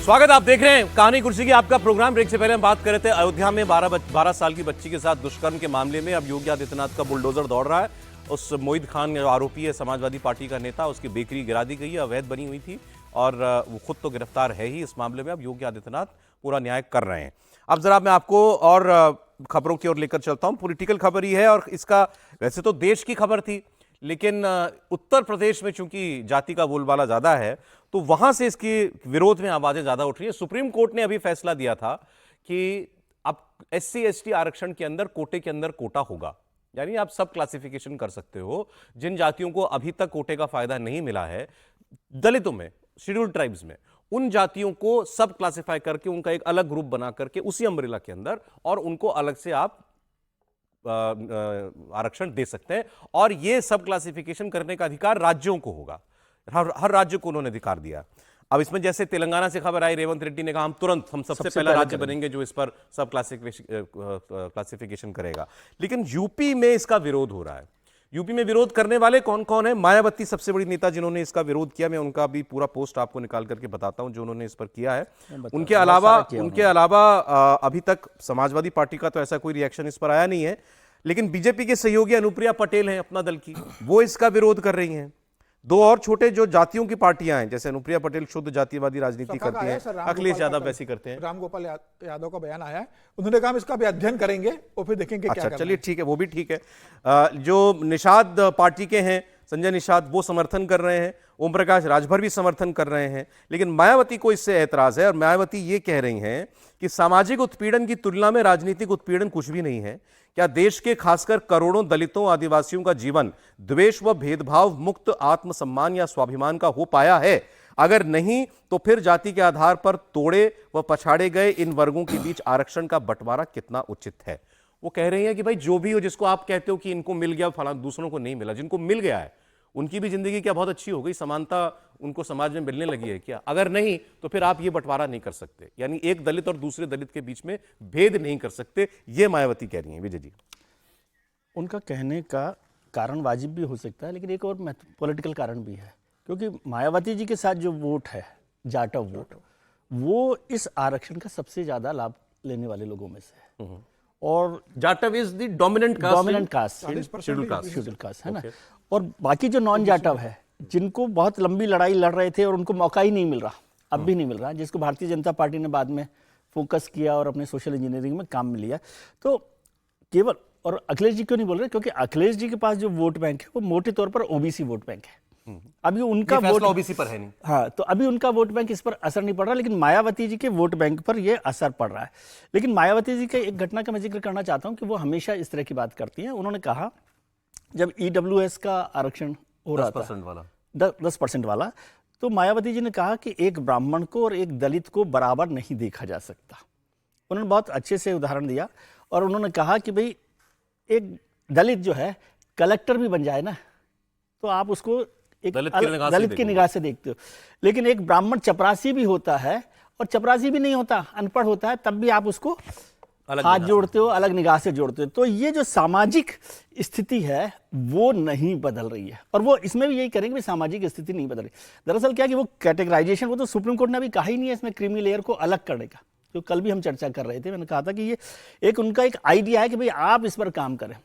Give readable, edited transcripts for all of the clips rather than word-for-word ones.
स्वागत, आप देख रहे हैं कहानी कुर्सी की आपका प्रोग्राम। ब्रेक से पहले हम बात कर रहे थे अयोध्या में 12 साल की बच्ची के साथ दुष्कर्म के मामले में अब योगी आदित्यनाथ का बुलडोजर दौड़ रहा है। उस मोहित खान जो आरोपी है, समाजवादी पार्टी का नेता, उसकी बेकरी गिरा दी गई है, अवैध बनी हुई थी और वो खुद तो गिरफ्तार है ही इस मामले में। अब योगी आदित्यनाथ पूरा न्याय कर रहे हैं। अब जरा मैं आपको और खबरों की ओर लेकर चलता हूं। पॉलिटिकल खबर ही है और इसका वैसे तो देश की खबर थी, लेकिन उत्तर प्रदेश में चूंकि जाति का बोलबाला ज्यादा है तो वहां से इसके विरोध में आवाजें ज्यादा उठ रही है। सुप्रीम कोर्ट ने अभी फैसला दिया था कि अब SC ST आरक्षण के अंदर कोटे के अंदर कोटा होगा, यानी आप सब क्लासिफिकेशन कर सकते हो। जिन जातियों को अभी तक कोटे का फायदा नहीं मिला है, दलितों में, शेड्यूल्ड ट्राइब्स में, उन जातियों को सब क्लासिफाई करके उनका एक अलग ग्रुप बना करके उसी अम्ब्रेला के अंदर और उनको अलग से आप आरक्षण दे सकते हैं। और यह सब क्लासिफिकेशन करने का अधिकार राज्यों को होगा। हर राज्य को उन्होंने अधिकार दिया। अब इसमें जैसे तेलंगाना से खबर आई, रेवंत रेड्डी ने कहा हम सबसे पहला राज्य बनेंगे जो इस पर सब क्लासिफिकेशन करेगा। लेकिन यूपी में इसका विरोध हो रहा है। यूपी में विरोध करने वाले कौन कौन है? मायावती सबसे बड़ी नेता जिन्होंने इसका विरोध किया। मैं उनका भी पूरा पोस्ट आपको निकाल करके बताता हूं जो उन्होंने इस पर किया है। उनके अलावा अभी तक समाजवादी पार्टी का तो ऐसा कोई रिएक्शन इस पर आया नहीं है, लेकिन बीजेपी के सहयोगी अनुप्रिया पटेल हैं अपना दल की, वो इसका विरोद कर रही हैं। दो और छोटे जो जातियों की पार्टियां हैं, जैसे अनुप्रिया पटेल शुद्ध जातिवादी राजनीति करती हैं, अखिलेश यादव वैसी करते हैं। रामगोपाल यादव का बयान आया है, उन्होंने कहा हम इसका भी अध्ययन करेंगे और फिर देखेंगे क्या। अच्छा, चलिए ठीक है, वो भी ठीक है। जो निषाद पार्टी के हैं, संजय निषाद, वो समर्थन कर रहे हैं। ओम प्रकाश राजभर भी समर्थन कर रहे हैं। लेकिन मायावती को इससे ऐतराज है और मायावती ये कह रही हैं कि सामाजिक उत्पीड़न की तुलना में राजनीतिक उत्पीड़न कुछ भी नहीं है। क्या देश के खासकर करोड़ों दलितों, आदिवासियों का जीवन द्वेष व भेदभाव मुक्त आत्मसम्मान या स्वाभिमान का हो पाया है? अगर नहीं तो फिर जाति के आधार पर तोड़े व पछाड़े गए इन वर्गों के बीच आरक्षण का बंटवारा कितना उचित है? वो कह रही हैं कि भाई जो भी हो, जिसको आप कहते हो कि इनको मिल गया फला, दूसरों को नहीं मिला, जिनको मिल गया है उनकी भी जिंदगी क्या बहुत अच्छी हो गई? समानता उनको समाज में मिलने लगी है क्या? अगर नहीं तो फिर आप ये बंटवारा नहीं कर सकते, यानी एक दलित और दूसरे दलित के बीच में भेद नहीं कर सकते। ये मायावती कह रही हैं। विजय जी, उनका कहने का कारण वाजिब भी हो सकता है, लेकिन एक और पॉलिटिकल कारण भी है, क्योंकि मायावती जी के साथ जो वोट है, जाटव वोट, वो इस आरक्षण का सबसे ज्यादा लाभ लेने वाले लोगों में से है। और Jatav is the dominant caste, scheduled caste है ना। और बाकी जो नॉन जाटव है, जिनको बहुत लंबी लड़ाई लड़ रहे थे और उनको मौका ही नहीं मिल रहा, अब भी नहीं मिल रहा, जिसको भारतीय जनता पार्टी ने बाद में फोकस किया और अपने सोशल इंजीनियरिंग में काम में लिया, तो केवल, और अखिलेश जी क्यों नहीं बोल रहे? क्योंकि अखिलेश जी के पास जो वोट बैंक है वो मोटे तौर पर ओबीसी वोट बैंक है। अभी उनका वोट ओबीसी पर है नहीं। हाँ, तो अभी उनका वोट बैंक इस पर असर नहीं पड़ रहा, लेकिन मायावती जी के वोट बैंक पर यह असर पड़ रहा है। लेकिन मायावती जी के एक घटना का मैं जिक्र करना चाहता हूं कि वो हमेशा इस तरह की बात करती हैं। उन्होंने कहा जब EWS का आरक्षण हो रहा था 10% वाला, तो मायावती जी ने कहा कि एक ब्राह्मण को और एक दलित को बराबर नहीं देखा जा सकता। उन्होंने बहुत अच्छे से उदाहरण दिया और उन्होंने कहा कि भाई एक दलित जो है कलेक्टर भी बन जाए ना, तो आप उसको एक दलित की निगाह से देखते हो, लेकिन एक ब्राह्मण चपरासी भी होता है और चपरासी भी नहीं होता, अनपढ़ होता है, तब भी आप उसको हाथ जोड़ते हो, अलग निगाह से जोड़ते हो। तो ये जो सामाजिक स्थिति है वो नहीं बदल रही है, और वो इसमें भी यही करेंगे कि सामाजिक स्थिति नहीं बदल रही। दरअसल क्या कि वो कैटेगराइजेशन, वो तो सुप्रीम कोर्ट ने अभी कहा ही नहीं है इसमें क्रीमी लेयर को अलग करने का, जो कल भी हम चर्चा कर रहे थे। मैंने कहा था कि ये एक उनका एक आइडिया है कि भाई आप इस पर काम करें।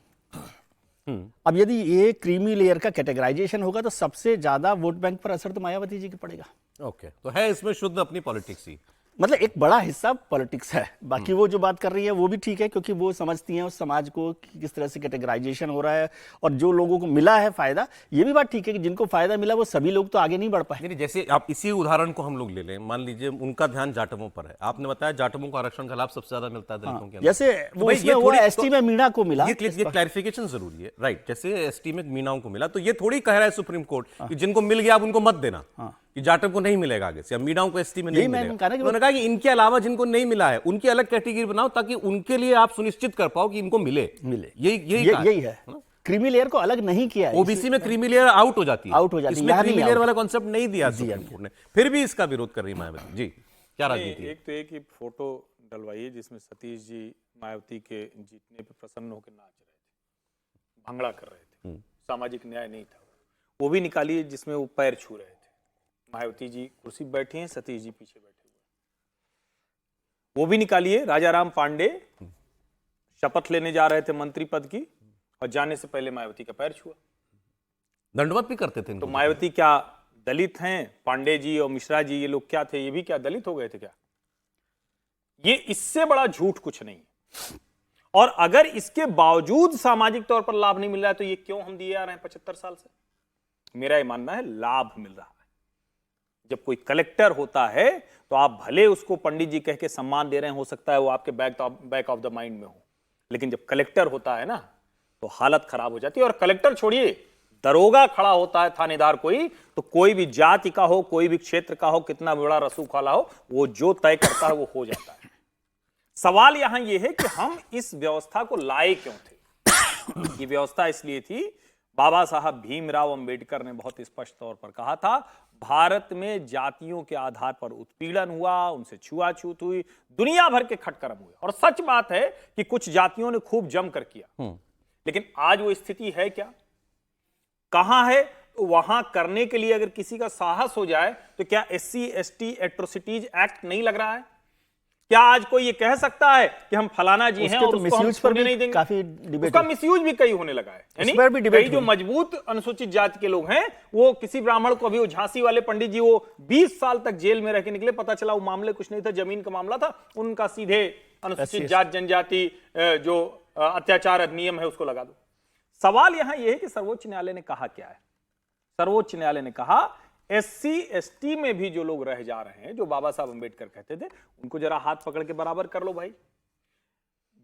अब यदि ये क्रीमी लेयर का कैटेगराइजेशन होगा तो सबसे ज्यादा वोट बैंक पर असर तो मायावती जी की पड़ेगा। ओके, तो है इसमें शुद्ध अपनी पॉलिटिक्स ही, मतलब एक बड़ा हिस्सा पॉलिटिक्स है। बाकी वो जो बात कर रही है वो भी ठीक है, क्योंकि वो समझती हैं उस समाज को कि किस तरह से कैटेगराइजेशन हो रहा है, और जो लोगों को मिला है फायदा, ये भी बात ठीक है कि जिनको फायदा मिला वो सभी लोग तो आगे नहीं बढ़ पाए। जैसे आप इसी उदाहरण को हम लोग ले लें, मान लीजिए उनका ध्यान जाटवों पर है, आपने बताया जाटवों को आरक्षण का लाभ सबसे ज्यादा मिलता है दलितों के अंदर। जैसे वो इसमें हुआ ST में मीणा को मिला, ये क्लैरिफिकेशन जरूरी है, राइट। जैसे ST में मीणाओं को मिला, तो ये थोड़ी कह रहा है सुप्रीम कोर्ट कि जिनको मिल गया आप उनको मत देना, कि जाटव को नहीं मिलेगा आगे से, मीणाओं को ST में नहीं मिलेगा। उन्होंने कहा कि इनके अलावा जिनको नहीं मिला है उनकी अलग कैटेगरी बनाओ, ताकि उनके लिए आप सुनिश्चित कर पाओ कि इनको मिले। यही है। क्रीमी लेयर को अलग नहीं किया है। ओबीसी में क्रीमी लेयर आउट हो जाती है, इसमें क्रीमी लेयर वाला कॉन्सेप्ट नहीं दिया सुप्रीम कोर्ट ने, फिर भी इसका विरोध कर रही मायावती जी। क्या राजनीति? एक तो एक ही फोटो डलवाई है जिसमें सतीश जी मायावती के जीतने पर प्रसन्न होकर नाच रहे थे, भंगड़ा कर रहे थे, सामाजिक न्याय नहीं था। वो भी निकाली है जिसमें वो पैर छू रहे थे। मायावती जी कुर्सी पर बैठी हैं, सतीश जी पीछे बैठे हुए, वो भी निकालिए। राजाराम पांडे शपथ लेने जा रहे थे मंत्री पद की और जाने से पहले मायावती का पैर छुआ। दंडवत भी करते थे तो मायावती क्या दलित हैं? पांडे जी और मिश्रा जी ये लोग क्या थे? ये भी क्या दलित हो गए थे क्या? ये इससे बड़ा झूठ कुछ नहीं है। और अगर इसके बावजूद सामाजिक तौर पर लाभ नहीं मिल रहा है तो ये क्यों हम दिए आ रहे हैं 75 साल से? मेरा ये मानना है लाभ मिल रहा है। जब कोई कलेक्टर होता है तो आप भले उसको पंडित जी कह के सम्मान दे रहे हैं, हो सकता है वो आपके बैक ऑफ द माइंड में हो, लेकिन जब कलेक्टर होता है ना तो हालत खराब हो जाती है। और कलेक्टर छोड़िए, दरोगा खड़ा होता है थानेदार कोई, तो कोई भी जाति का हो, कोई भी क्षेत्र का हो, कितना बड़ा रसूखवाला हो, वो जो तय करता है वो हो जाता है। सवाल यहां यह है कि हम इस व्यवस्था को लाए क्यों थे? ये व्यवस्था इसलिए थी, बाबा साहब भीमराव अंबेडकर ने बहुत स्पष्ट तौर पर कहा था, भारत में जातियों के आधार पर उत्पीड़न हुआ, उनसे छुआछूत हुई, दुनिया भर के खटकर्म हुए। और सच बात है कि कुछ जातियों ने खूब जमकर किया, लेकिन आज वो स्थिति है क्या? कहां है? वहां करने के लिए अगर किसी का साहस हो जाए तो क्या SC ST एट्रोसिटीज एक्ट नहीं लग रहा है? क्या आज कोई ये कह सकता है कि हम फलाना जी हैं और उसको हम छोड़ने नहीं देंगे? काफी डिबेट, उसका मिसयूज भी कई होने लगा है। यानी कई जो मजबूत अनुसूचित जाति के लोग हैं, वो किसी ब्राह्मण को, अभी वो झांसी वाले पंडित जी, वो 20 साल तक जेल में रह के निकले, पता चला वो मामले कुछ नहीं था, जमीन का मामला था, उनका सीधे अनुसूचित जाति जनजाति जो अत्याचार अधिनियम है उसको लगा दो। सवाल यहां यह है कि सर्वोच्च न्यायालय ने कहा क्या है? सर्वोच्च न्यायालय ने कहा SC ST में भी जो लोग रह जा रहे हैं, जो बाबा साहब अंबेडकर कहते थे, उनको जरा हाथ पकड़ के बराबर कर लो भाई।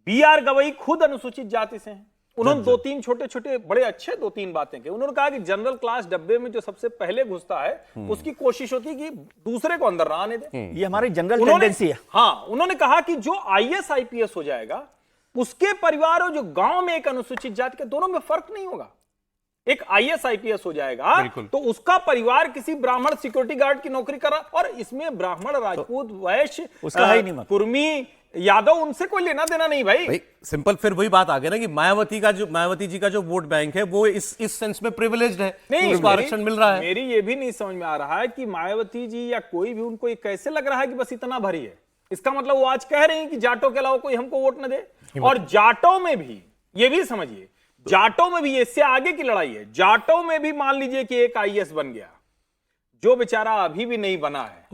BR गवई खुद अनुसूचित जाति से हैं। उन्होंने 2-3 छोटे-छोटे बड़े अच्छे 2-3 बातें की। उन्होंने कहा कि जनरल क्लास डब्बे में जो सबसे पहले घुसता है उसकी कोशिश होती है कि दूसरे को अंदर ना आने दे। ये हमारी जनरल टेंडेंसी है। हाँ, उन्होंने कहा कि जो IAS IPS हो जाएगा उसके परिवार और जो गांव में एक अनुसूचित जाति के, दोनों में फर्क नहीं होगा। एक IAS IPS हो जाएगा तो उसका परिवार किसी ब्राह्मण सिक्योरिटी गार्ड की नौकरी कर रहा, और इसमें ब्राह्मण, राजपूत, वैश्य, कुर्मी, यादव, उनसे कोई लेना देना नहीं भाई। सिंपल। फिर वही बात आ गई ना कि मायावती जी का जो वोट बैंक है वो इस सेंस में प्रिविलेज्ड है, नहीं, उसको आरक्षण मिल रहा है। मेरी ये भी नहीं समझ में आ रहा है कि मायावती जी या कोई भी, उनको ये कैसे लग रहा है कि बस इतना भरी है। इसका मतलब वो आज कह रहे हैं कि जाटों के अलावा कोई हमको वोट न दे। और जाटों में भी ये भी समझिए, जाटों में भी इससे आगे की लड़ाई है। जाटों में भी मान लीजिए कि एक IAS बन गया, जो बेचारा अभी भी नहीं बना है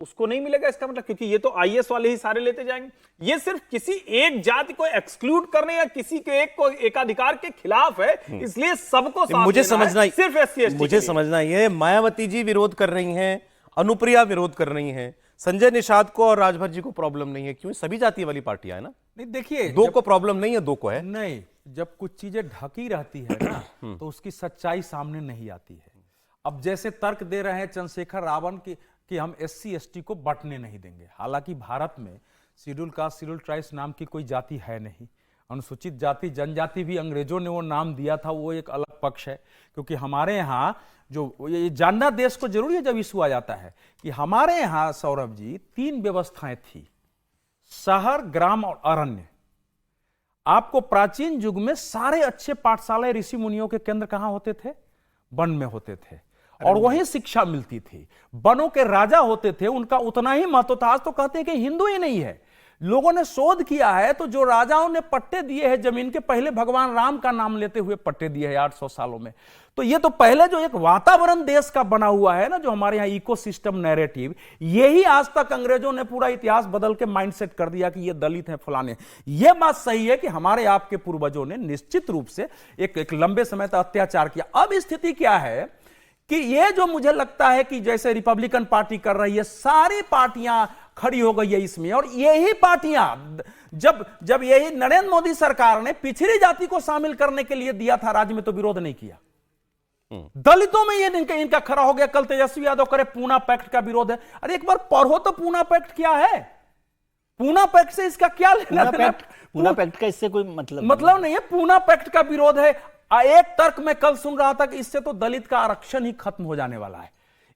उसको नहीं मिलेगा। इसका मतलब, क्योंकि ये तो IAS वाले ही सारे लेते जाएंगे। ये सिर्फ किसी एक जाति को एक्सक्लूड करने या किसी के एक को एकाधिकार के खिलाफ है, इसलिए सबको साथ मुझे समझना है, सिर्फ SC ST मुझे समझना ये, मायावती जी विरोध कर रही हैं, अनुप्रिया विरोध कर रही हैं, संजय निषाद को और राजभर जी को प्रॉब्लम नहीं है। क्यों? सभी जाति वाली पार्टियां है ना। नहीं, देखिए, दो को प्रॉब्लम नहीं है, दो को है। नहीं, जब कुछ चीजें ढकी रहती है ना तो उसकी सच्चाई सामने नहीं आती है। अब जैसे तर्क दे रहे हैं चंद्रशेखर रावण कि हम SC ST को बंटने नहीं देंगे। हालांकि भारत में शेड्यूल कास्ट, शेड्यूल ट्राइब्स नाम की कोई जाति है नहीं। अनुसूचित जाति, जनजाति भी अंग्रेजों ने वो नाम दिया था, वो एक अलग पक्ष है। क्योंकि हमारे यहाँ जो ये जानना देश को जरूरी है जब इशू आ जाता है कि हमारे यहाँ, सौरभ जी, 3 व्यवस्थाएं थी, शहर, ग्राम और अरण्य। आपको प्राचीन युग में सारे अच्छे पाठशाला ऋषि मुनियों के केंद्र कहां होते थे? वन में होते थे, और वहीं शिक्षा मिलती थी। वनों के राजा होते थे, उनका उतना ही महत्व था। आज तो कहते हैं कि हिंदू ही नहीं है। लोगों ने शोध किया है तो जो राजाओं ने पट्टे दिए हैं जमीन के, पहले भगवान राम का नाम लेते हुए पट्टे दिए हैं 800 सालों में। तो ये तो पहले जो एक वातावरण देश का बना हुआ है ना, जो हमारे यहाँ इकोसिस्टम नैरेटिव, यही आज तक अंग्रेजों ने पूरा इतिहास बदल के माइंडसेट कर दिया कि ये दलित हैं, फलाने। ये बात सही है कि हमारे आपके पूर्वजों ने निश्चित रूप से एक लंबे समय तक अत्याचार किया। अब स्थिति क्या है कि ये जो मुझे लगता है कि जैसे रिपब्लिकन पार्टी कर रही है, सारी पार्टियां खड़ी हो गई है इसमें। और यही पार्टियां, जब यही नरेंद्र मोदी सरकार ने पिछड़ी जाति को शामिल करने के लिए दिया था राज्य में, तो विरोध नहीं किया। दलितों में ये इनका खड़ा हो गया। कल तेजस्वी यादव करे पूना पैक्ट का विरोध है। अरे एक बार पढ़ो तो पूना पैक्ट क्या है। पूना पैक्ट से इसका क्या लेना देना? पूना पैक्ट का इससे कोई मतलब नहीं है। पूना पैक्ट का विरोध है। एक तर्क मैं कल सुन रहा था कि इससे तो दलित का आरक्षण ही खत्म हो जाने वाला है।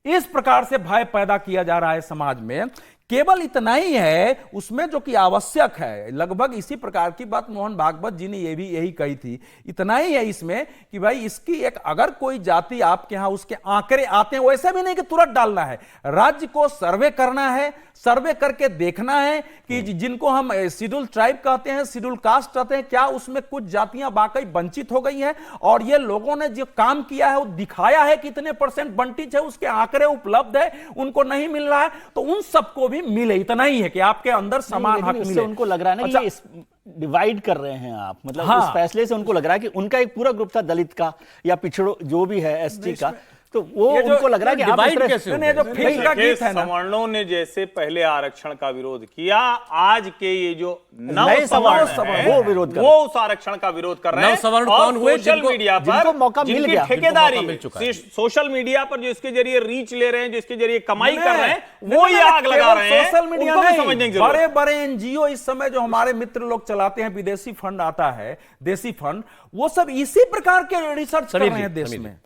इस प्रकार से भय पैदा किया जा रहा है समाज में केवल इतना ही है उसमें जो कि आवश्यक है। लगभग इसी प्रकार की बात मोहन भागवत जी ने ये भी यही कही थी। इतना ही है इसमें कि भाई इसकी एक अगर कोई जाति आपके यहां उसके आंकड़े आते हैं, वैसे भी नहीं कि तुरंत डालना है, राज्य को सर्वे करना है, सर्वे करके देखना है कि जिनको हम शेड्यूल ट्राइब कहते हैं, शेड्यूल कास्ट कहते हैं, क्या उसमें कुछ जातियां वाकई वंचित हो गई हैं, और ये लोगों ने जो काम किया है वो दिखाया है कि इतने % वंचित है, उसके आंकड़े उपलब्ध है, उनको नहीं मिल रहा है, तो उन सबको भी मिले। इतना ही है कि आपके अंदर समान हक मिले। उनको लग रहा है ना अच्छा, कि ये डिवाइड कर रहे हैं आप, मतलब हाँ। उस फैसले से उनको लग रहा है कि उनका एक पूरा ग्रुप था दलित का या पिछड़ो जो भी है एसटी का, तो वो ये जो उनको लग रहा है कि आप divide इस तरह- कैसे हो नहीं, जो गए? फिल्म का गीत है ना, सवर्णों ने जैसे पहले आरक्षण का विरोध किया, आज के ये जो नव नए सवर्ण सवर्ण हैं, वो विरोध कर वो उस आरक्षण का विरोध कर रहे हैं। नव सवर्ण और कौन हुए? सोशल मीडिया पर जिनको मौका मिल जिनकी गया, ठेकेदारी जिनको मौका मिल चुका है। सोशल मीडिया पर जो इसके जरिए रीच ले रहे हैं, जो इसके जरिए कमाई नहीं, कर रहे हैं, नहीं, वो नहीं, ये आग लगा केवल रहे हैं। सोशल मीडिया उनको भी नहीं, समझने की जरूरत बड़े है। बड़े एनजीओ इस समय जो हमारे मित्र लोग चलाते हैं, विदेशी फंड आता है, देसी फंड, वो सब इसी प्रकार के रिसर्च कर रहे हैं देश में।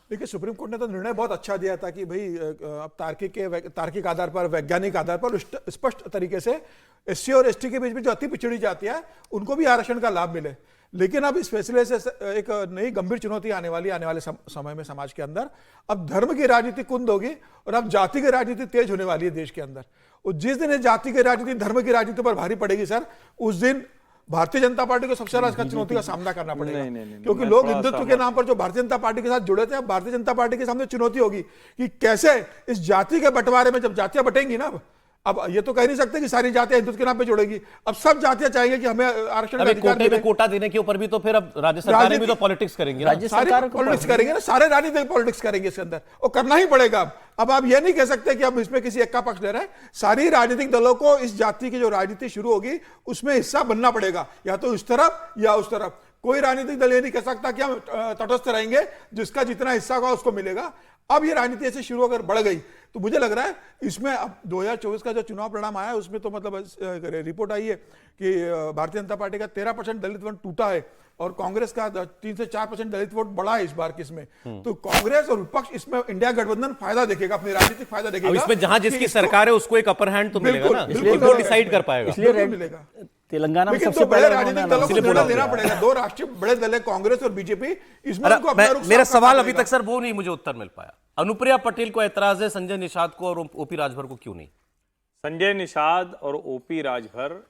देखिए, सुप्रीम कोर्ट ने तो निर्णय बहुत अच्छा दिया था कि भाई अब तार्किक आधार पर, वैज्ञानिक आधार पर स्पष्ट तरीके से एससी और एसटी के बीच में जो अति पिछड़ी जाति है उनको भी आरक्षण का लाभ मिले। लेकिन अब इस फैसले से एक नई गंभीर चुनौती आने वाले समय में समाज के अंदर। अब धर्म की राजनीति कुंद होगी और अब जाति की राजनीति तेज होने वाली है देश के अंदर। और जिस दिन जाति की राजनीति धर्म की राजनीति पर भारी पड़ेगी सर, उस दिन भारतीय जनता पार्टी को सबसे ज्यादा इसका चुनौती का सामना करना पड़ेगा। क्योंकि लोग हिंदुत्व के नाम पर जो भारतीय जनता पार्टी के साथ जुड़े थे, अब भारतीय जनता पार्टी के सामने चुनौती होगी कि कैसे इस जाति के बंटवारे में, जब जातियां बटेंगी ना, अब ये तो कह नहीं सकते कि सारी जातियां हिंदुत्व के नाम पे जुड़ेगी। अब सब जातियां चाहेंगे कि हमें आरक्षण का अभी अधिकार कोटे मिले। में कोटा देने के ऊपर भी तो फिर अब राज्य सरकारें भी तो पॉलिटिक्स करेंगी ना। राज्य सारी सरकार को पॉलिटिक्स करेंगे ना, सारे राजनीतिक पॉलिटिक्स करेंगे इसके अंदर, और करना ही पड़ेगा। अब आप ये नहीं कह सकते कि अब इसमें किसी एक का पक्ष ले रहे हैं। सारी राजनीतिक दलों को इस जाति की जो राजनीति शुरू होगी उसमें हिस्सा बनना पड़ेगा, या तो इस तरफ या उस तरफ। कोई राजनीतिक दल ये नहीं कह सकता कि हम तटस्थ रहेंगे, जिसका जितना हिस्सा होगा उसको मिलेगा। अब ये राजनीति ऐसे शुरू अगर बढ़ गई तो मुझे लग रहा है इसमें अब 2024 का जो चुनाव परिणाम आया है उसमें तो मतलब रिपोर्ट आई है कि भारतीय जनता पार्टी का 13% दलित वोट टूटा है और कांग्रेस का 3 से 4% दलित वोट बढ़ा है इस बार किसमें। तो कांग्रेस और विपक्ष इसमें इंडिया गठबंधन फायदा देखेगा, अपनी राजनीतिक फायदा अब देखेगा। इसमें जहां कि जिसकी इसको- सरकार है उसको एक अपर हैंड तो मिलेगा बिल्कुल, ना, बिल्कुल, वो डिसाइड कर पाएगा। इसलिए बिल्कुल मिलेगा। तेलंगाना में लेकिन सबसे तो बड़े पहले राजनीतिक उन्होंने दलों को इसलिए निर्णय बोला लेना गया। पड़ेगा। दो राष्ट्रीय बड़े दल है, कांग्रेस और बीजेपी, इसमें अरे, उनको अपना रुख मेरा साफ करना सवाल अभी पड़ेगा। तक सर वो नहीं मुझे उत्तर मिल पाया। अनुप्रिया पटेल को ऐतराज है, संजय निषाद को और ओपी राजभर को क्यों नहीं? संजय निषाद और ओपी राजभर,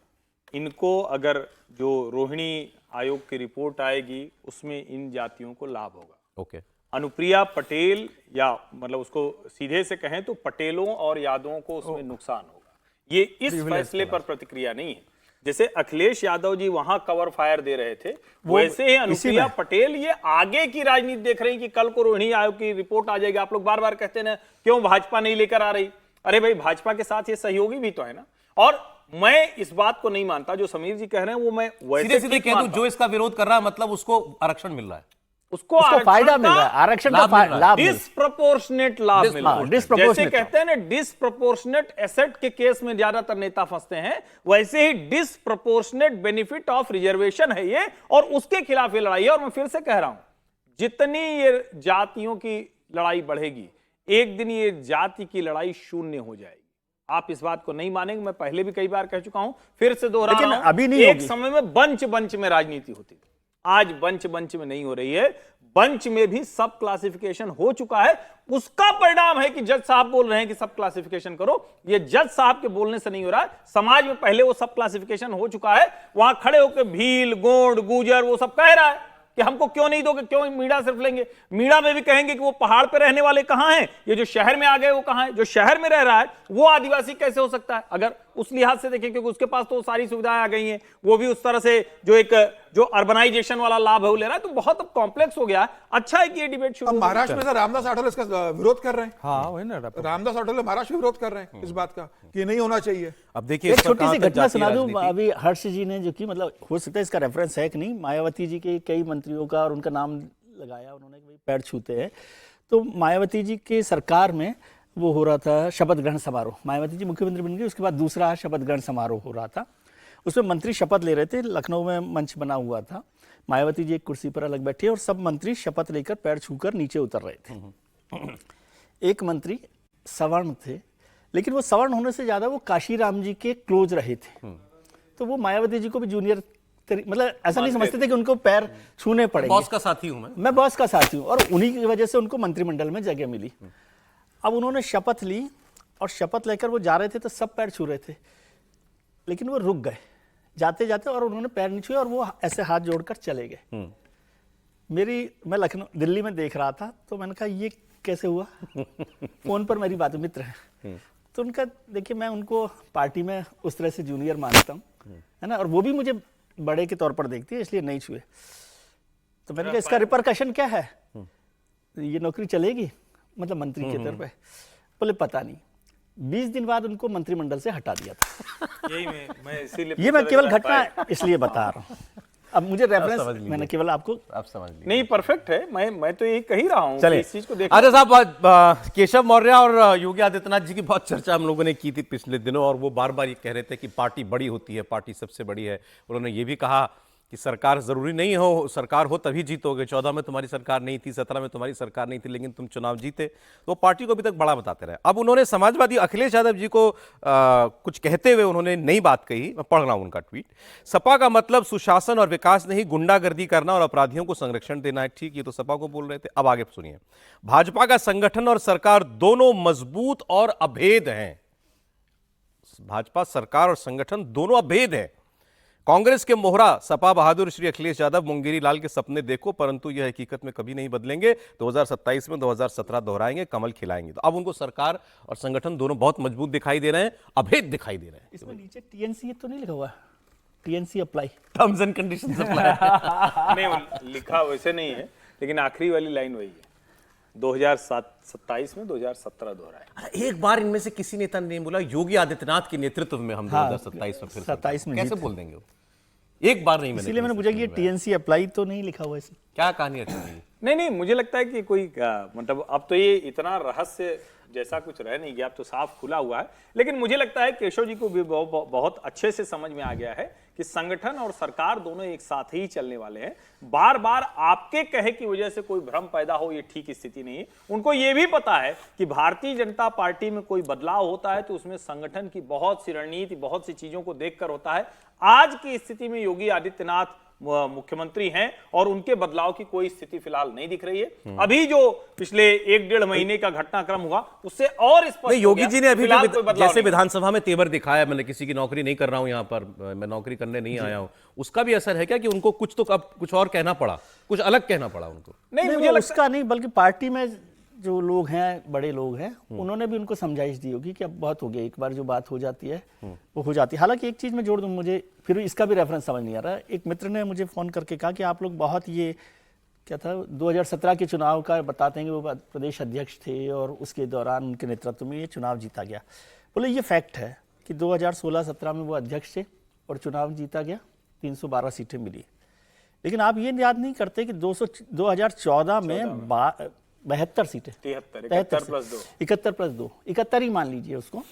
इनको अगर जो रोहिणी आयोग की रिपोर्ट आएगी उसमें इन जातियों को लाभ होगा। ओके, अनुप्रिया पटेल, या मतलब उसको सीधे से कहें तो पटेलों और यादवों को उसमें नुकसान होगा। ये इस फैसले पर प्रतिक्रिया नहीं है। जैसे अखिलेश यादव जी वहां कवर फायर दे रहे थे, वैसे ही अनुप्रिया पटेल ये आगे की राजनीति देख रही कि कल को रोहिणी आयोग की रिपोर्ट आ जाएगी। आप लोग बार बार कहते हैं ना, क्यों भाजपा नहीं लेकर आ रही? अरे भाई, भाजपा के साथ ये सहयोगी भी तो है ना। और मैं इस बात को नहीं मानता जो समीर जी कह रहे हैं, वो मैं वैसे सीधे सीधे ठीक कह दूं, मानता जो इसका विरोध कर रहा है मतलब उसको आरक्षण मिल रहा है। उसको उसको फायदा आरक्षण मिल रहा है, का आरक्षण का लाभ मिल रहा है। लाभ मिल रहा है। डिस्प्रपोर्शनेट लाभ मिल रहा है। जैसे disproportionate कहते हैं ना, डिस्प्रपोर्शनेट एसेट के केस में ज्यादातर नेता फंसते हैं, वैसे ही डिस्प्रपोर्शनेट बेनिफिट ऑफ रिजर्वेशन है ये, और उसके खिलाफ ये लड़ाई है। और मैं फिर से कह रहा हूं, जितनी ये जातियों की लड़ाई बढ़ेगी, एक दिन ये जाति की लड़ाई शून्य हो जाएगी। आप इस बात को नहीं मानेंगे, मैं पहले भी कई बार कह चुका हूं, फिर से दोहरा लेकिन रहा हूं। अभी नहीं एक होगी। समय में बंच में राजनीति होती थी, आज बंच में नहीं हो रही है। बंच में भी सब क्लासिफिकेशन हो चुका है। उसका परिणाम है कि जज साहब बोल रहे हैं कि सब क्लासिफिकेशन करो। ये जज साहब के बोलने से नहीं हो रहा है, समाज में पहले वो सब क्लासिफिकेशन हो चुका है। वहां खड़े होकर भील, गोंड, गुजर वो सब कह रहा है कि हमको क्यों नहीं दोगे, क्यों मीणा सिर्फ लेंगे। मीणा में भी कहेंगे कि वो पहाड़ पे रहने वाले कहां हैं, ये जो शहर में आ गए वो कहां है। जो शहर में रह रहा है वो आदिवासी कैसे हो सकता है? अगर उस लिहाज से देखें, क्योंकि उसके पास तो सारी सुविधाएं आ गई हैं, वो भी उस तरह से जो अर्बनाइजेशन वाला लाभ है वो ले रहा है। तो बहुत अब कॉम्प्लेक्स हो गया है। अच्छा है कि ये डिबेट शुरू अब हो गई। महाराष्ट्र में सर रामदास आठवले इसका विरोध कर रहे हैं। हाँ, वही ना। रामदास आठवले महाराष्ट्र में विरोध कर रहे हैं इस बात का कि नहीं होना चाहिए। अब देखिए एक इस पर छोटी कहां सी तक घटना जाती सुना दूं। राजनीति। अभी हर्ष जी ने जो की, मतलब हो सकता है इसका रेफरेंस है कि नहीं, मायावती जी के कई मंत्रियों का और उनका नाम लगाया उन्होंने कि भाई पैर छूते हैं। तो मायावती जी के सरकार में वो हो रहा था शपथ ग्रहण समारोह। मायावती जी मुख्यमंत्री बन गई, उसके बाद दूसरा शपथ ग्रहण समारोह हो रहा था। उसमें मंत्री शपथ ले रहे थे, लखनऊ में मंच बना हुआ था। मायावती जी एक कुर्सी पर अलग बैठी और सब मंत्री शपथ लेकर पैर छूकर नीचे उतर रहे थे। एक मंत्री सवर्ण थे, लेकिन वो सवर्ण होने से ज्यादा वो काशीराम जी के क्लोज रहे थे, तो वो मायावती जी को भी जूनियर मतलब ऐसा नहीं समझते थे कि उनको पैर छूने पड़ेंगे। बॉस का साथी हूं मैं बॉस का साथी हूँ, और उन्हीं की वजह से उनको मंत्रिमंडल में जगह मिली। अब उन्होंने शपथ ली और शपथ लेकर वो जा रहे थे तो सब पैर छू रहे थे, लेकिन वो रुक गए जाते जाते, और उन्होंने पैर नहीं छुए और वो ऐसे हाथ जोड़कर चले गए। मैं लखनऊ दिल्ली में देख रहा था, तो मैंने कहा ये कैसे हुआ। फोन पर मेरी बात मित्र है, तो उनका देखिए मैं उनको पार्टी में उस तरह से जूनियर मानता हूँ, है ना, और वो भी मुझे बड़े के तौर पर देखती है, इसलिए नहीं छुए। तो मैंने कहा इसका रिपरकशन क्या है, ये नौकरी चलेगी मतलब मंत्री के तौर पे। बोले पता नहीं। 20 दिन बाद उनको मंत्रिमंडल से हटा दिया था। यही मैं इसीलिए ये मैं केवल घटना इसलिए बता रहा हूँ। अब मुझे रेफरेंस मैंने केवल आपको आप समझ लीजिए। नहीं, परफेक्ट है। मैं तो यही कह ही रहा हूँ चलिए इस चीज को देख। अच्छा साहब, केशव मौर्य और योगी आदित्यनाथ जी की बहुत चर्चा हम लोगों ने की थी पिछले दिनों, और वो बार बार ये कह रहे थे कि पार्टी बड़ी होती है, पार्टी सबसे बड़ी है। उन्होंने ये भी कहा कि सरकार जरूरी नहीं हो, सरकार हो तभी जीतोगे। 14 में तुम्हारी सरकार नहीं थी, 17 में तुम्हारी सरकार नहीं थी, लेकिन तुम चुनाव जीते, तो पार्टी को अभी तक बड़ा बताते रहे। अब उन्होंने समाजवादी अखिलेश यादव जी को कुछ कहते हुए उन्होंने नई बात कही, मैं पढ़ रहा हूं उनका ट्वीट। सपा का मतलब सुशासन और विकास नहीं, गुंडागर्दी करना और अपराधियों को संरक्षण देना है। ठीक, ये तो सपा को बोल रहे थे। अब आगे सुनिए, भाजपा का संगठन और सरकार दोनों मजबूत और अभेद हैं। भाजपा सरकार और संगठन दोनों अभेद हैं। कांग्रेस के मोहरा सपा बहादुर श्री अखिलेश यादव मुंगेरी लाल के सपने देखो, परंतु यह हकीकत में कभी नहीं बदलेंगे। 2027 में 2017 दोहराएंगे, कमल खिलाएंगे। तो अब उनको सरकार और संगठन दोनों बहुत मजबूत दिखाई दे रहे हैं, अभेद दिखाई दे रहे हैं। इसमें नीचे TNC तो नहीं लिखा हुआ, TNC apply, terms and conditions apply. नहीं, वो लिखा वैसे नहीं है, लेकिन आखिरी वाली लाइन वही है, 2027 में 2017 दोहराएंगे। एक बार इनमें से किसी नेता ने बोला योगी आदित्यनाथ के नेतृत्व में हम 2027 में फिर 27 में कैसे जीत। बोल देंगे वो? एक बार नहीं, इसीलिए मैंने पूछा कि ये TNC अप्लाई तो नहीं लिखा हुआ इसमें। क्या कहानी अच्छी नहीं? नहीं, मुझे लगता है कि कोई मतलब अब तो ये इतना रहस्य जैसा कुछ रह नहीं गया, अब तो साफ खुला हुआ है। लेकिन मुझे लगता है केशव जी को भी बहुत अच्छे से समझ में आ गया है कि संगठन और सरकार दोनों एक साथ ही चलने वाले हैं। बार बार आपके कहे की वजह से कोई भ्रम पैदा हो, ये ठीक स्थिति नहीं है। उनको ये भी पता है कि भारतीय जनता पार्टी में कोई बदलाव होता है तो उसमें संगठन की बहुत सी रणनीति, बहुत सी चीजों को देखकर होता है। आज की स्थिति में योगी आदित्यनाथ मुख्यमंत्री हैं और उनके बदलाव की कोई स्थिति फिलहाल नहीं दिख रही है। अभी जो पिछले 1-1.5 महीने का घटनाक्रम हुआ उससे और स्पष्ट नहीं, योगी जी ने अभी फिलहाल कोई बदलाव जैसे नहीं। विधानसभा में तेवर दिखाया, मैंने किसी की नौकरी नहीं कर रहा हूं, यहां पर मैं नौकरी करने नहीं आया हूं, उसका भी असर है क्या कि उनको कुछ तो अब कुछ और कहना पड़ा, कुछ अलग कहना पड़ा उनको? नहीं, नहीं, मुझे वो उसका नहीं, बल्कि पार्टी में जो लोग हैं, बड़े लोग हैं, उन्होंने भी उनको समझाइश दी होगी कि अब बहुत हो गया, एक बार जो बात हो जाती है वो हो जाती है। हालांकि एक चीज में जोड़ दूं, मुझे फिर इसका भी रेफरेंस समझ नहीं आ रहा। एक मित्र ने मुझे फोन करके कहा कि आप लोग बहुत ये क्या था 2017 के चुनाव का बताते हैं कि वो प्रदेश अध्यक्ष थे और उसके दौरान उनके नेतृत्व में ये चुनाव जीता गया। बोले ये फैक्ट है कि 2016-17 में वो अध्यक्ष थे और चुनाव जीता गया, 312 सीटें मिली। लेकिन आप ये याद नहीं करते कि 2014 में 72 सीटें, 73 प्लस 2, 71 ही मान लीजिए उसको,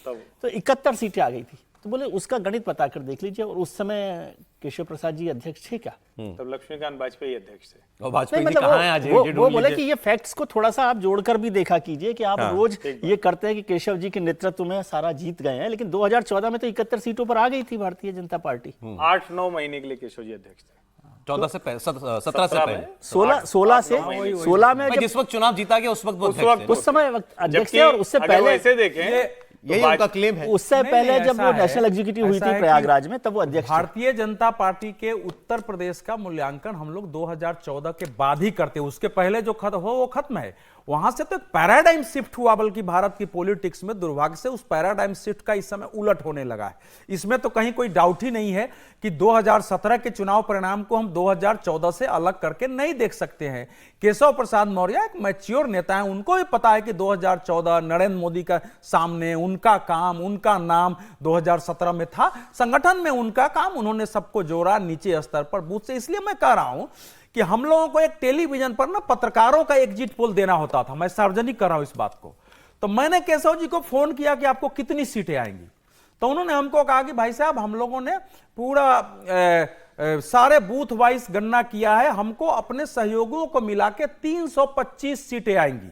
तो 71 सीटें आ गई थी। तो बोले उसका गणित पता कर देख लीजिए, और उस समय केशव प्रसाद जी अध्यक्ष थे क्या? तब लक्ष्मीकांत वाजपेयी अध्यक्ष थे। और नहीं, वाजपेयी जी मतलब कहां हैं आज? वो बोले कि ये फैक्ट्स को थोड़ा सा आप जोड़कर भी देखा कीजिए कि आप रोज ये करते हैं कि केशव जी के नेतृत्व में सारा जीत गए हैं, लेकिन 2014 में तो 71 सीटों पर आ गई थी भारतीय जनता पार्टी। 8-9 महीने के लिए केशव जी अध्यक्ष थे। 14 से पहले, 17 से पहले, 16 में जब जिस वक्त चुनाव जीता गया उस वक्त वो उस अध्यक्ष वक्त थे। उस समय अध्यक्ष थे, जबकि और उससे अगर पहले वैसे देखें यही उनका क्लेम है। उससे नहीं, पहले नहीं, जब वो ऐसा है, नेशनल एग्जीक्यूटिव हुई ऐसा थी है कि प्रयागराज में, तब वो अध्यक्ष थे। भारतीय जनता पार्टी के उत्तर प्रदेश का मूल्यांकन हम लोग 2014 के बाद ही करते हैं। उसके पहले जो खत्म हो वो खत्म है। वहां से तो एक पैराडाइम शिफ्ट हुआ, बल्कि भारत की पॉलिटिक्स में दुर्भाग्य से उस पैराडाइम शिफ्ट का इस समय उलट होने लगा है। इसमें तो कहीं कोई डाउट ही नहीं है कि 2017 के चुनाव परिणाम को हम 2014 से अलग करके नहीं देख सकते हैं। केशव प्रसाद मौर्य एक मैच्योर नेता है, उनको भी पता है कि 2014 नरेंद्र मोदी का सामने उनका काम, उनका नाम 2017 में था, संगठन में उनका काम, उन्होंने सबको जोड़ा नीचे स्तर पर बूथ से। इसलिए मैं कह रहा हूं कि हम लोगों को एक टेलीविजन पर ना पत्रकारों का एग्जिट पोल देना होता था। मैं सार्वजनिक कर रहा हूं इस बात को। तो मैंने केशव जी को फोन किया कि आपको कितनी सीटें आएंगी, तो उन्होंने हमको कहा कि भाई साहब हम लोगों ने पूरा सारे बूथ वाइज गणना किया है, हमको अपने सहयोगियों को मिला के 325 सीटें आएंगी।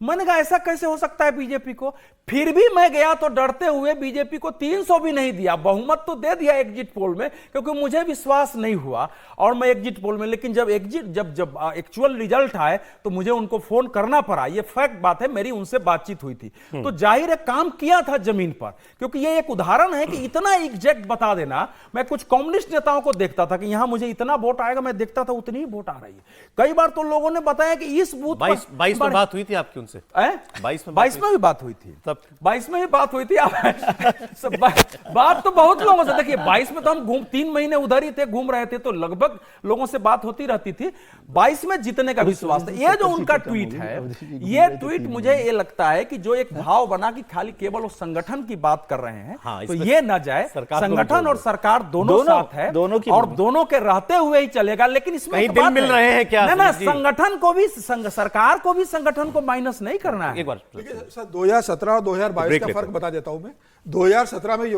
मैंने कहा ऐसा कैसे हो सकता है बीजेपी को? फिर भी मैं गया तो डरते हुए बीजेपी को 300 भी नहीं दिया, बहुमत तो दे दिया एग्जिट पोल में, क्योंकि मुझे विश्वास नहीं हुआ और मैं एग्जिट पोल में, लेकिन जब एक्चुअल रिजल्ट आए तो मुझे उनको फोन करना पड़ा। ये फैक्ट बात है, मेरी उनसे बातचीत हुई थी, तो जाहिर है काम किया था जमीन पर, क्योंकि ये एक उदाहरण है कि इतना एग्जैक्ट बता देना। मैं कुछ कम्युनिस्ट नेताओं को देखता था कि यहां मुझे इतना वोट आएगा, मैं देखता था उतनी ही वोट आ रही है। कई बार तो लोगों ने बताया कि इस बूथ 22 में बात हुई थी आपकी उनसे? 22 में भी बात हुई थी, 22 में ही बात हुई थी। बात तो बहुत लोगों से, देखिए 22 में तो हम 3 महीने उधर ही थे, घूम रहे थे, तो लगभग लोगों से बात होती रहती थी। 22 में जीतने का विश्वास था। ये जो उनका ट्वीट है, ये ट्वीट मुझे ये लगता है कि जो एक भाव बना कि खाली केवल वो संगठन की बात कर रहे हैं, हाँ, तो ये ना जाए। संगठन और सरकार दोनों साथ है, और दोनों के रहते हुए ही चलेगा। लेकिन इसमें कहीं दिल मिल रहे हैं क्या? ना संगठन को भी, सरकार को भी संगठन को माइनस नहीं करना है। एक बार सर 2017 और 2022 का फर्क बता देता हूं मैं। 2017 में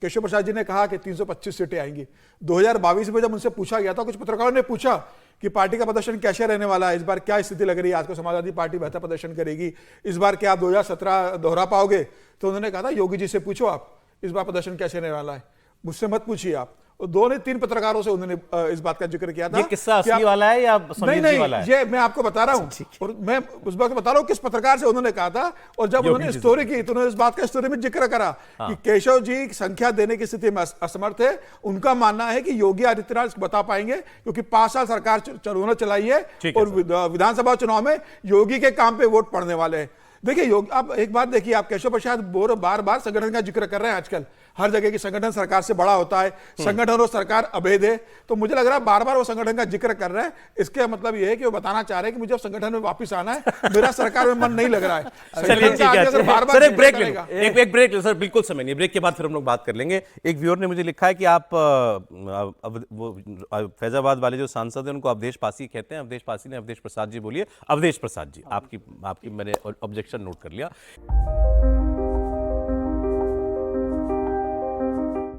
केशव प्रसाद जी ने कहा कि 325 सीटें आएंगी। 2022 में जब उनसे पूछा गया था, कुछ पत्रकारों ने पूछा कि पार्टी का प्रदर्शन कैसे रहने वाला है, इस बार क्या स्थिति लग रही है, आज को समाजवादी पार्टी बेहतर प्रदर्शन करेगी, इस बार क्या आप 2017 दोहरा पाओगे? तो उन्होंने कहा था योगी जी से पूछो आप इस बार प्रदर्शन कैसे रहने वाला है, मुझसे मत पूछिए आप। और 2-3 पत्रकारों से उन्होंने इस बात का जिक्र किया था। ये किस्सा असली वाला है या नहीं, वाला है? ये मैं आपको बता रहा हूं, और मैं उस बात बता रहा हूं किस पत्रकार से उन्होंने कहा था। और जब उन्होंने स्टोरी की तो उन्होंने इस बात का स्टोरी में जिक्र करा कि केशव जी संख्या देने की स्थिति में असमर्थ है। उनका मानना है कि योगी आदित्यनाथ इसको बता पाएंगे, क्योंकि 5 साल सरकार उन्होंने चलाई है, और विधानसभा चुनाव में योगी के काम पे वोट पड़ने वाले हैं। देखिए आप एक बात देखिए, आप केशव प्रसाद बार बार संगठन का जिक्र कर रहे हैं। आजकल हर जगह की संगठन सरकार से बड़ा होता है, संगठन और सरकार अभेद है। तो मुझे लग रहा है बार बार वो संगठन का जिक्र कर रहे हैं। इसका मतलब ये है कि वो बताना चाह रहे हैं कि मुझे अब संगठन में वापस आना है, मेरा सरकार में मन नहीं लग रहा है। चलिए ठीक है सर, एक ब्रेक ले लो, एक ब्रेक ले सर, बिल्कुल समय नहीं, ब्रेक के बाद फिर हम लोग बात कर लेंगे। एक व्यूअर ने मुझे लिखा है कि आप वो फैजाबाद वाले जो सांसद हैं उनको अवधेश पासी कहते हैं। अवधेश पासी ने अवधेश प्रसाद जी बोलिए। अवधेश प्रसाद जी, आपकी मैंने ऑब्जेक्शन नोट कर लिया।